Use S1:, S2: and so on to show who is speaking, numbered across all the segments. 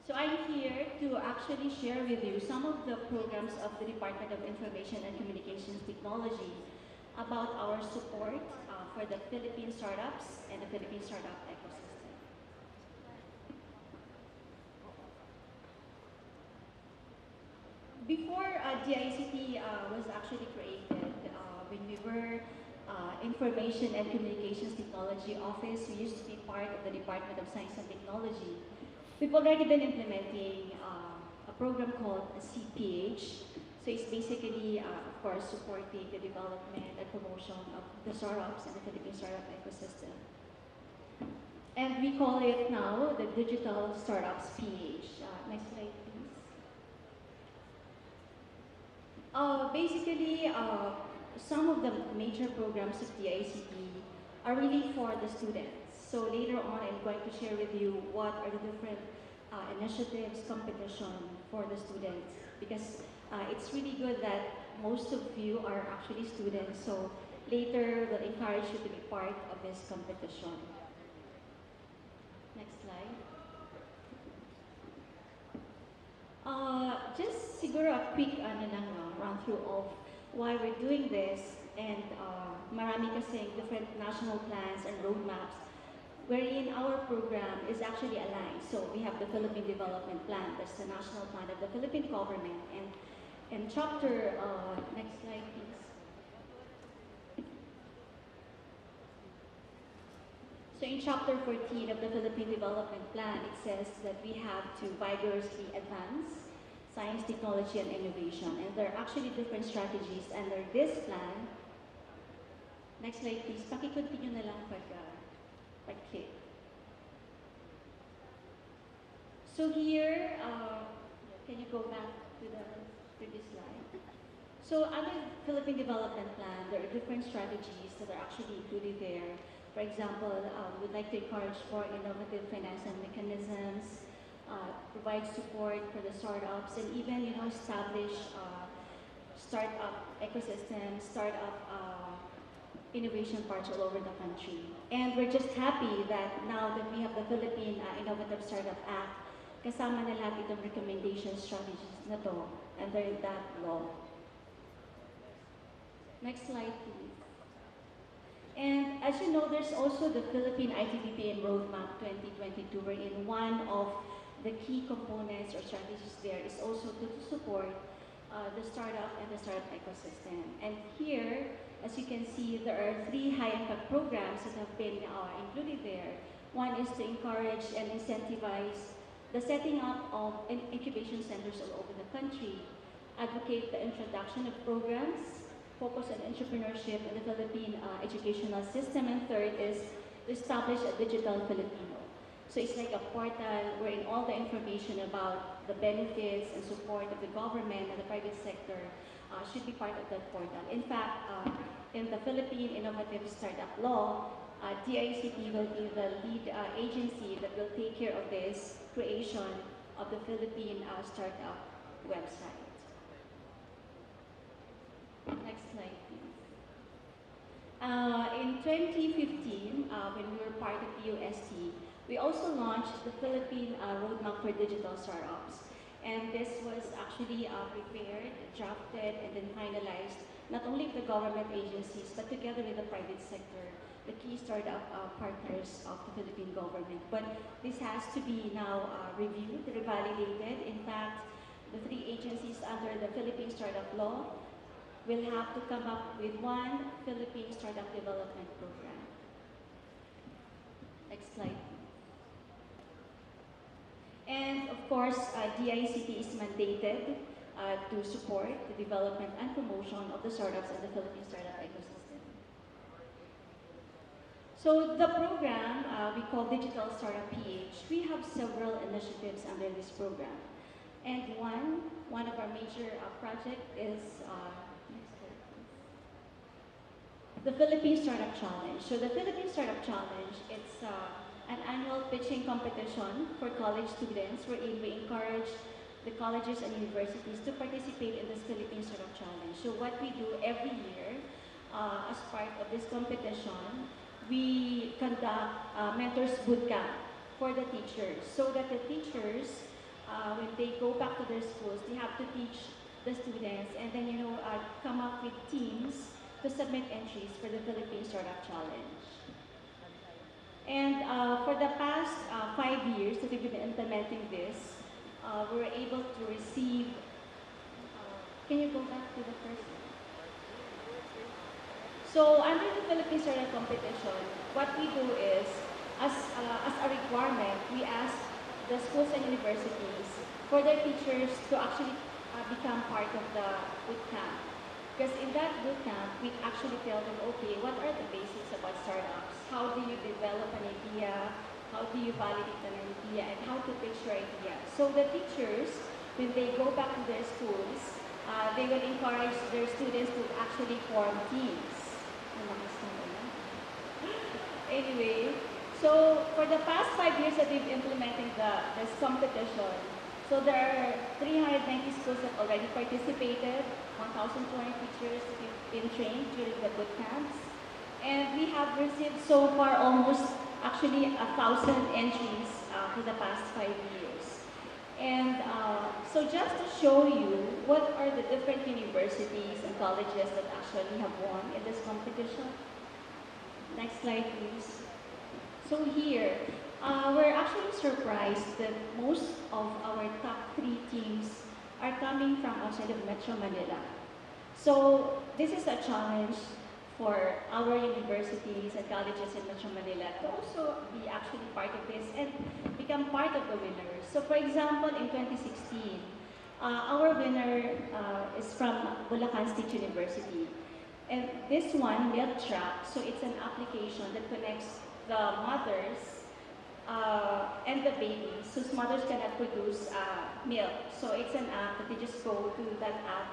S1: So I'm here to actually share with you some of the programs of the Department of Information and Communications Technology about our support for the Philippine startups and the Philippine startup ecosystem. Before DICT was actually created, when we were Information and Communications Technology Office, we used to be part of the Department of Science and Technology. We've already been implementing a program called CPH. So it's basically, of course, supporting the development and promotion of the startups and the Philippine startup ecosystem. And we call it now the Digital Startups PH. Next slide, please. Basically, some of the major programs of the ICT are really for the students. So later on, I'm going to share with you what are the different initiatives, competition for the students, because it's really good that most of you are actually students, so later we'll encourage you to be part of this competition. Next slide. Just siguro a quick run through of why we're doing this, and marami kasing different national plans and roadmaps wherein our program is actually aligned. So we have the Philippine Development Plan, that's the national plan of the Philippine government, and in chapter, next slide please. So in chapter 14 of the Philippine Development Plan, it says that we have to vigorously advance science, technology, and innovation. And there are actually different strategies under this plan. Next slide please. Paki-continue na lang pag-click. So here, can you go back to the previous slide? So under the Philippine Development Plan, there are different strategies that are actually included there. For example, we'd like to encourage more innovative financing mechanisms, provide support for the startups, and even establish startup ecosystems, startup innovation parks all over the country. And we're just happy that now that we have the Philippine Innovative Startup Act, kasama na lahat itong recommendation strategies na to under that law. Next slide, please. And as you know, there's also the Philippine ITBPM Roadmap 2022, wherein one of the key components or strategies there is also to support the startup and the startup ecosystem. And here, as you can see, there are 3 high-impact programs that have been included there. One is to encourage and incentivize the setting up of incubation centers all over the country, advocate the introduction of programs, focus on entrepreneurship in the Philippine educational system, and third is to establish a digital Filipino. So it's like a portal wherein all the information about the benefits and support of the government and the private sector should be part of that portal. In fact, in the Philippine Innovative Startup Law, DICT will be the lead agency that will take care of this creation of the Philippine Startup website. Next slide, please. In 2015, when we were part of the UST, we also launched the Philippine Roadmap for Digital Startups. And this was actually prepared, drafted, and then finalized, not only with the government agencies, but together with the private sector, the key startup partners of the Philippine government. But this has to be now reviewed, revalidated. In fact, the 3 agencies under the Philippine Startup Law will have to come up with one Philippine Startup Development Program. Next slide. And of course, DICT is mandated to support the development and promotion of the startups and the Philippine startup ecosystem. So the program we call Digital Startup PH, we have several initiatives under this program. And one of our major project is the Philippine Startup Challenge. So the Philippine Startup Challenge, it's an annual pitching competition for college students wherein we encourage the colleges and universities to participate in this Philippine Startup Challenge. So what we do every year as part of this competition, we conduct mentors bootcamp for the teachers so that the teachers when they go back to their schools, they have to teach the students and then, come up with teams to submit entries for the Philippine Startup Challenge. And for the past 5 years that we've been implementing this, we were able to receive, can you go back to the first one? So under the Philippine Startup Competition, what we do is, as a requirement, we ask the schools and universities for their teachers to actually become part of the bootcamp. Because in that bootcamp, we actually tell them, okay, what are the basics about startups? How do you develop an idea? How do you validate an idea? And how to pitch your idea. So the teachers, when they go back to their schools, they will encourage their students to actually form teams. Anyway, so for the past 5 years that we've implementing this competition, so there are 390 schools that already participated, 1,200 teachers have been trained during the boot camps, and we have received so far almost actually 1,000 entries for the past 5 years. And so just to show you what are the different universities and colleges that actually have won in this competition. Next slide, please. So here, we're actually surprised that most of our top 3 teams are coming from outside of Metro Manila. So this is a challenge for our universities and colleges in Metro Manila to also be actually part of this and become part of the winners. So for example, in 2016, our winner is from Bulacan State University. And this one, Milk Track, so it's an application that connects the mothers and the babies whose mothers cannot produce milk. So it's an app that they just go to that app.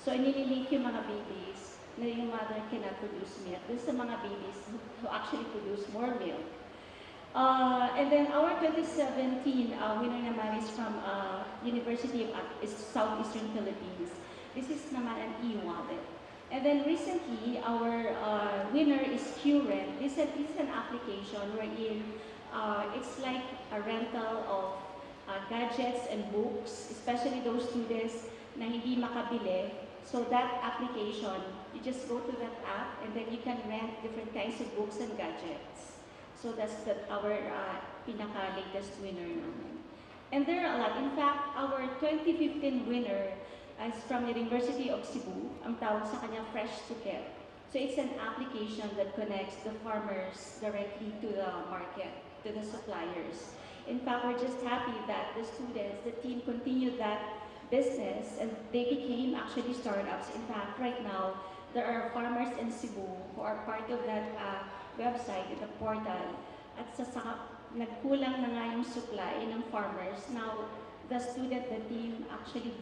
S1: So inililink yung mga babies na yung mother cannot produce milk. This is the mga babies who actually produce more milk. And then our 2017 winner naman is from University of Southeastern Philippines. This is naman an e-wallet. And then recently, our winner is QRent. This is an application wherein it's like a rental of gadgets and books, especially those students na hindi makabili. So that application, you just go to that app and then you can rent different kinds of books and gadgets. So that's our pinaka-latest winner naman. And there are a lot. In fact, our 2015 winner is from the University of Cebu. Ang tawag sa kanya Fresh to Care. So it's an application that connects the farmers directly to the market, to the suppliers. In fact, we're just happy that the students, the team continued that business and they became actually startups. In fact, right now, there are farmers in Cebu who are part of that website, the portal. At nagkulang na nga yung supply ng farmers. Now, the team actually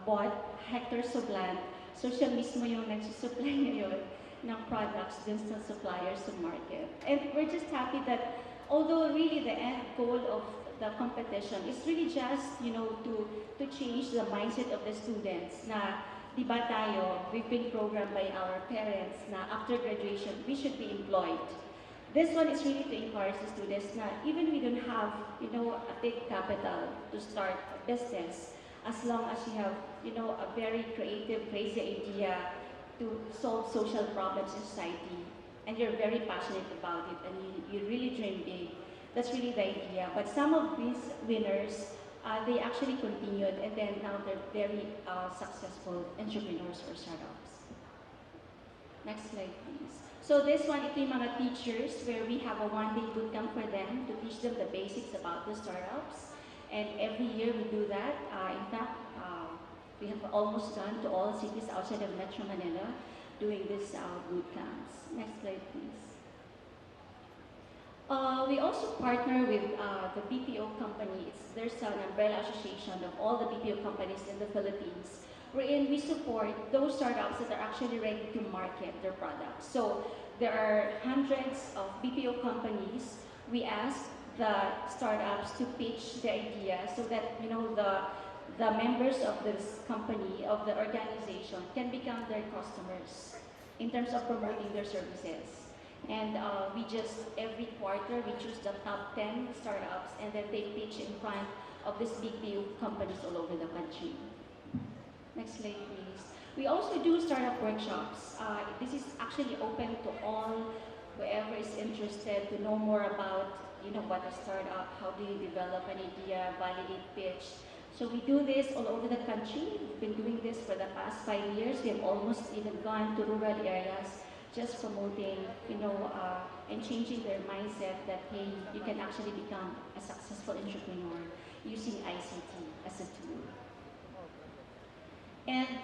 S1: bought hectares of land. So siya mismo yung nagsusupply ngayon ng products dun sa suppliers sa market. And we're just happy that although really the end goal of the competition is really just, to change the mindset of the students na, di ba tayo, we've been programmed by our parents na after graduation, we should be employed. This one is really to encourage the students na even we don't have, a big capital to start a business, as long as you have, a very creative, crazy idea to solve social problems in society, and you're very passionate about it, and you really dream big, that's really the idea. But some of these winners, they actually continued, and then now they're very successful entrepreneurs or startups. Next slide, please. So this one, ito yung mga teachers where we have a one-day bootcamp for them to teach them the basics about the startups. And every year we do that. In fact, we have almost gone to all cities outside of Metro Manila doing this boot camps. Next slide, please. We also partner with the BPO company. There's an umbrella association of all the BPO companies in the Philippines, wherein we support those startups that are actually ready to market their products. So there are hundreds of BPO companies. We ask the startups to pitch the idea so that the members of this company, of the organization, can become their customers in terms of promoting their services. And we just, every quarter, we choose the top 10 startups and then they pitch in front of these big companies all over the country. Next slide, please. We also do startup workshops. This is actually open to all, whoever is interested to know more about, what a startup, how do you develop an idea, validate pitch. So we do this all over the country. We've been doing this for the past 5 years. We have almost even gone to rural areas, just promoting, and changing their mindset that, hey, you can actually become a successful entrepreneur using ICT as a tool. And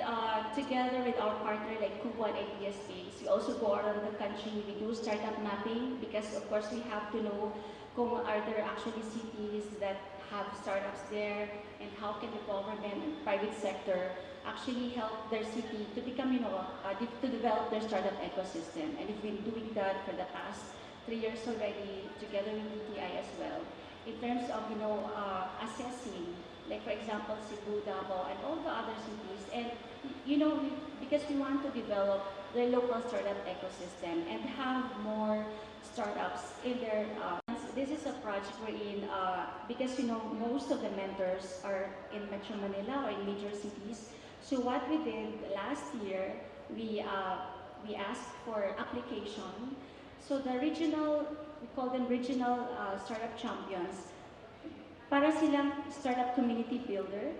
S1: together with our partner like Kubo and Idea Space, we also go around the country. We do startup mapping because, of course, we have to know are there actually cities that have startups there, and how can the government and private sector actually help their city to become, to develop their startup ecosystem. And we've been doing that for the past 3 years already, together with DTI as well, in terms of, assessing, like for example, Cebu, Davao, and all the other cities. And, because we want to develop their local startup ecosystem and have more startups in their, this is a project wherein, because most of the mentors are in Metro Manila or in major cities. So what we did last year, we asked for application. So the regional, we call them regional startup champions, para silang startup community builder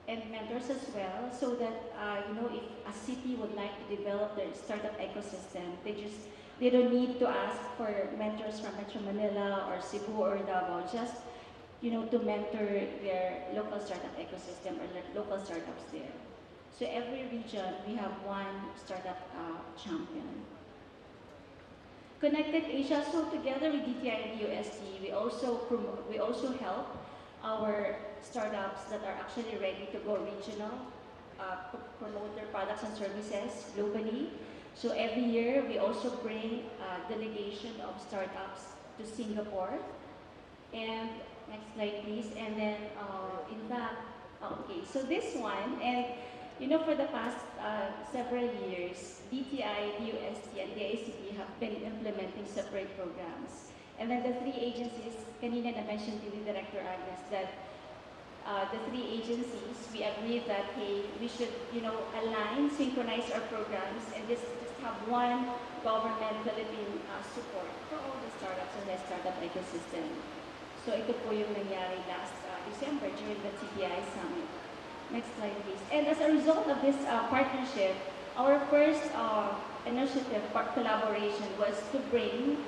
S1: and mentors as well, so that if a city would like to develop their startup ecosystem, they don't need to ask for mentors from Metro Manila or Cebu or Davao, just to mentor their local startup ecosystem or local startups there. So every region we have one startup champion. Connected Asia. So together with DTI and UST, we also help our startups that are actually ready to go regional, promote their products and services globally. So every year, we also bring a delegation of startups to Singapore. And next slide, please. And then, in fact, okay, so this one, and for the past several years, DTI, DUST, and DICT have been implementing separate programs. And then the three agencies, kanina na-mention din ni Director Agnes that the three agencies, we agreed that, hey, we should, align, synchronize our programs, and just have one government Philippine support for all the startups and the startup ecosystem. So ito po yung nangyari last December during the TPI Summit. Next slide, please. And as a result of this partnership, our first initiative, collaboration, was to bring,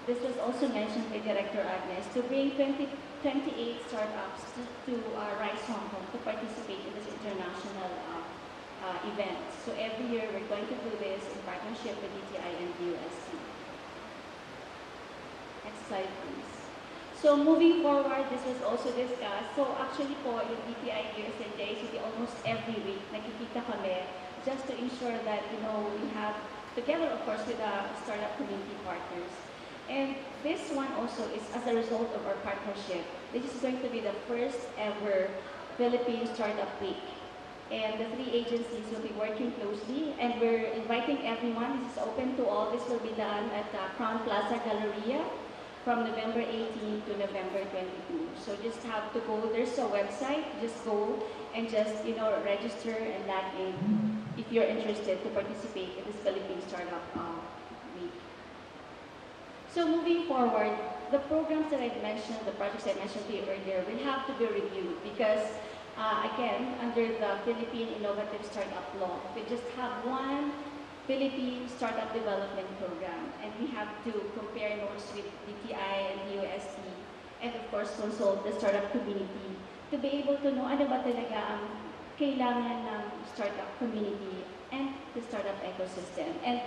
S1: this was also mentioned by Director Agnes, to bring 28 startups to Rise Hong Kong to participate in this international event. So every year we're going to do this in partnership with DTI and USC. Next slide, please. So moving forward, this was also discussed. So actually po, yung DTI, USC, and JCT, almost every week, nakikita kami just to ensure that, we have, together of course with the startup community partners. And this one also is as a result of our partnership. This is going to be the first ever Philippine Startup Week. And the three agencies will be working closely, and we're inviting everyone. This is open to all. This will be done at Crown Plaza Galleria from November 18 to November 22. So just have to go, there's a website, just go and just, register and log in if you're interested to participate in this Philippine Startup Week. So moving forward, the programs that I've mentioned, the projects I mentioned to you earlier, will have to be reviewed because, again, under the Philippine Innovative Startup Law, we just have one Philippine Startup Development Program, and we have to compare notes with DTI and DOST, and of course consult the startup community to be able to know ano ba talaga ang kailangan ng startup community and the startup ecosystem. And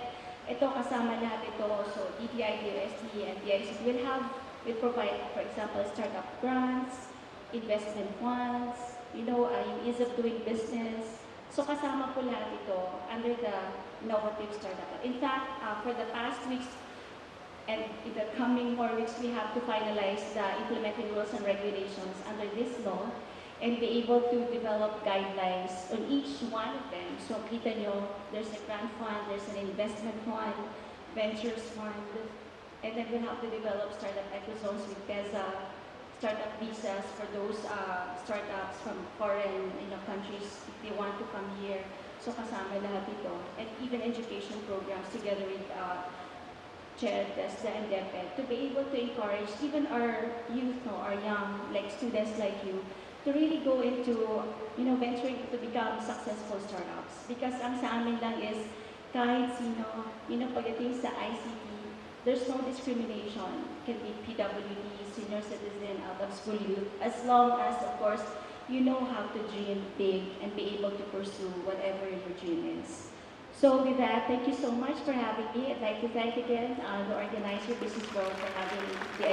S1: ito kasama lahat ito, so DTI, DOST, and DICT will provide, for example, startup grants, investment funds, yung ease of doing business. So kasama po lahat ito under the innovative startup. In fact, for the past weeks and in the coming more weeks, we have to finalize the implementing rules and regulations under this law and be able to develop guidelines on each one of them. So kita nyo, there's a grant fund, there's an investment fund, ventures fund, and then we'll have to develop startup ecozones with PEZA, startup visas for those startups from foreign countries if they want to come here. So kasama lahat ito. And even education programs together with CHED, TESDA, and DepEd to be able to encourage even our youth, no, our young like students like you, to really go into venturing to become successful startups. Because ang sa amin lang is kahit sino, pagdating sa ICT, there's no discrimination. It can be PWD, senior citizen, out of school youth, as long as, of course, you know how to dream big and be able to pursue whatever your dream is. So with that, thank you so much for having me. I'd like to thank again the organizer, BusinessWorld, for having the